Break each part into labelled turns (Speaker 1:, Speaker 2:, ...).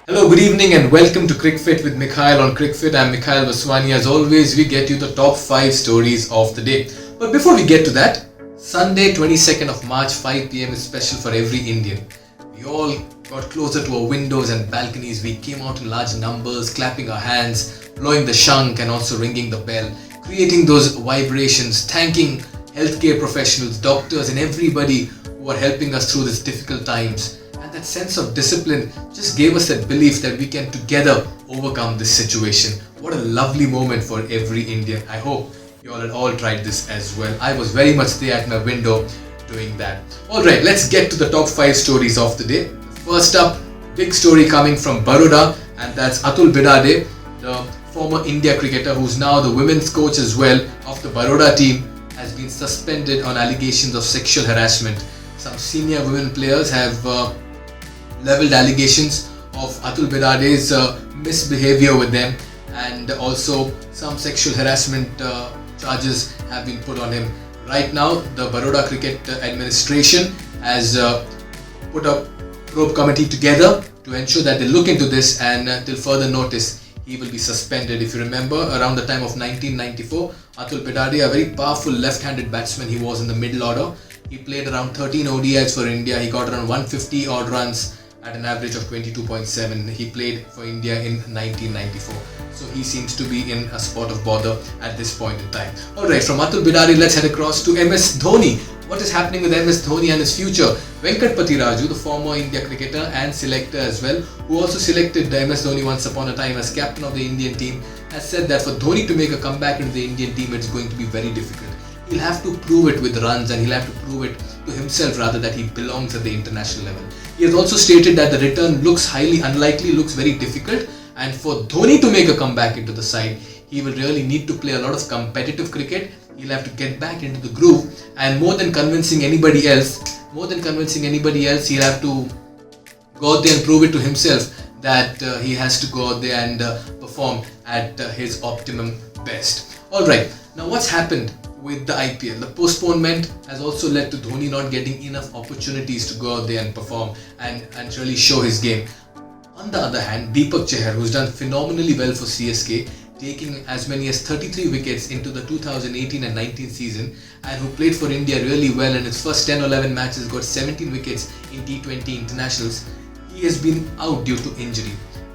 Speaker 1: Hello, good evening, and welcome to CrickFit with Mikhail on CrickFit. I'm Mikhail Vaswani. As always, we get you the top 5 stories of the day. But before we get to that, Sunday, 22nd of March, 5 pm is special for every Indian. We all got closer to our windows and balconies. We came out in large numbers, clapping our hands, blowing the shank, and also ringing the bell, creating those vibrations, thanking healthcare professionals, doctors, and everybody who are helping us through these difficult times. And that sense of discipline just gave us that belief that we can together overcome this situation. What a lovely moment for every Indian. I hope you all had all tried this as well. I was very much there at my window doing that. Alright, let's get to the top 5 stories of the day. First up, big story coming from Baroda, and that's Atul Bidade, the former India cricketer who's now the women's coach as well of the Baroda team, has been suspended on allegations of sexual harassment. Some senior women players have leveled allegations of Atul Bidade's misbehavior with them, and also some sexual harassment charges have been put on him. Right now, the Baroda Cricket Administration has put a probe committee together to ensure that they look into this, and till further notice, he will be suspended. If you remember, around the time of 1994, Atul Bidade, a very powerful left-handed batsman, he was in the middle order. He played around 13 ODIs for India. He got around 150 odd runs at an average of 22.7. He played for India in 1994. So he seems to be in a spot of bother at this point in time. Alright, from Atul Bidade, let's head across to MS Dhoni. What is happening with MS Dhoni and his future? Venkatpati Raju, the former India cricketer and selector as well, who also selected MS Dhoni once upon a time as captain of the Indian team, has said that for Dhoni to make a comeback into the Indian team, it's going to be very difficult. He'll have to prove it with runs, and he'll have to prove it to himself rather that he belongs at the international level. He has also stated that the return looks highly unlikely, looks very difficult, and for Dhoni to make a comeback into the side, he will really need to play a lot of competitive cricket. He'll have to get back into the groove, and more than convincing anybody else, he'll have to go out there and prove it to himself that he has to go out there and perform at his optimum best. Alright, now what's happened with the IPL? The postponement has also led to Dhoni not getting enough opportunities to go out there and perform and really show his game. On the other hand, Deepak Chahar, who's done phenomenally well for CSK, taking as many as 33 wickets into the 2018 and 19 season, and who played for India really well in his first 10-11 matches, got 17 wickets in T20 internationals. He has been out due to injury,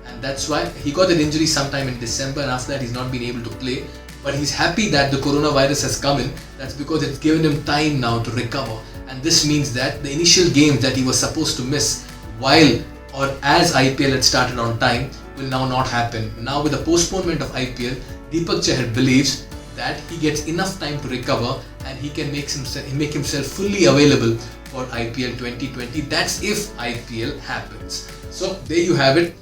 Speaker 1: and that's why he got an injury sometime in December, and after that he's not been able to play. But he's happy that the coronavirus has come in. That's because it's given him time now to recover, and this means that the initial games that he was supposed to miss while or as IPL had started on time will now not happen. Now with the postponement of IPL, Deepak Chahar believes that he gets enough time to recover, and he can make himself fully available for IPL 2020. That's if IPL happens. So there you have it.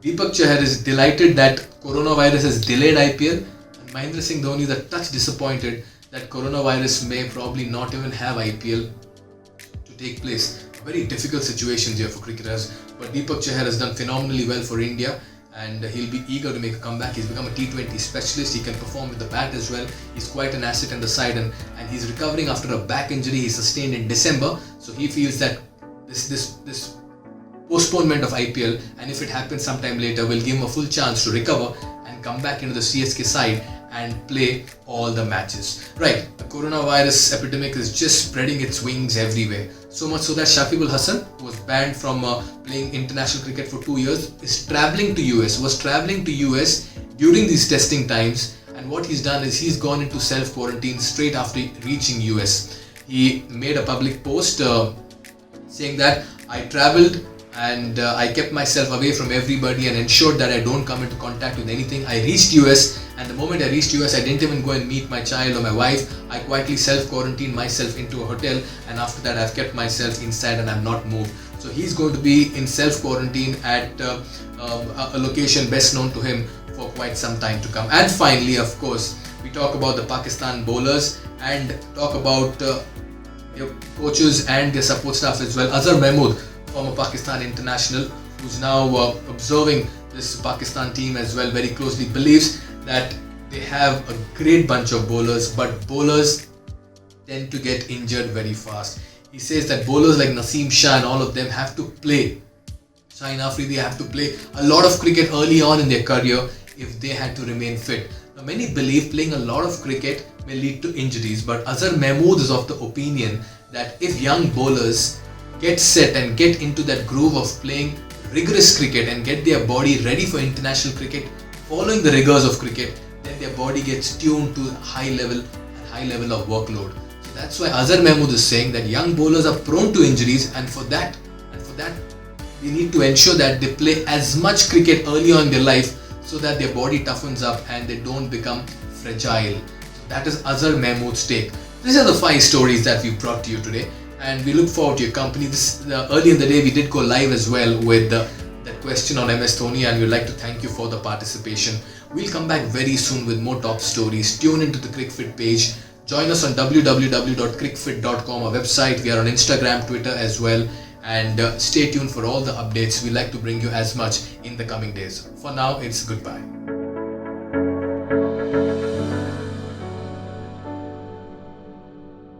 Speaker 1: Deepak Chahar is delighted that coronavirus has delayed IPL. Mahendra Singh Dhoni is a touch disappointed that coronavirus may probably not even have IPL to take place. Very difficult situations here for cricketers, but Deepak Chahar has done phenomenally well for India, and he'll be eager to make a comeback. He's become a T20 specialist. He can perform with the bat as well. He's quite an asset in the side, and he's recovering after a back injury he sustained in December. So he feels that this postponement of IPL, and if it happens sometime later, will give him a full chance to recover and come back into the CSK side and play all the matches. Right, the coronavirus epidemic is just spreading its wings everywhere. So much so that Shakib Al Hasan, who was banned from playing international cricket for 2 years, was travelling to US during these testing times. And what he's done is he's gone into self-quarantine straight after reaching US. He made a public post saying that I travelled and I kept myself away from everybody and ensured that I don't come into contact with anything. I reached US, and the moment I reached US, I didn't even go and meet my child or my wife. I quietly self-quarantined myself into a hotel, and after that I've kept myself inside and I've not moved. So he's going to be in self-quarantine at a location best known to him for quite some time to come. And finally, of course, we talk about the Pakistan bowlers and talk about their coaches and their support staff as well. Azhar Mahmood, former Pakistan international, who's now observing this Pakistan team as well very closely, believes that they have a great bunch of bowlers, but bowlers tend to get injured very fast. He says that bowlers like Naseem Shah and all of them have to play Shaheen Afridi have to play a lot of cricket early on in their career if they had to remain fit. Now, many believe playing a lot of cricket may lead to injuries, but Azhar Mahmood is of the opinion that if young bowlers get set and get into that groove of playing rigorous cricket and get their body ready for international cricket, following the rigors of cricket, then their body gets tuned to high level of workload. So that's why Azhar Mahmood is saying that young bowlers are prone to injuries, and for that we need to ensure that they play as much cricket early on in their life so that their body toughens up and they don't become fragile. So that is Azhar Mahmood's take. These are the 5 stories that we brought to you today, and we look forward to your company. Early in the day we did go live as well with that question on MS Dhoni, and we'd like to thank you for the participation. We'll come back very soon with more top stories. Tune into the CricFit page. Join us on www.crickfit.com, our website. We are on Instagram, Twitter as well. And stay tuned for all the updates. We like to bring you as much in the coming days. For now, it's goodbye.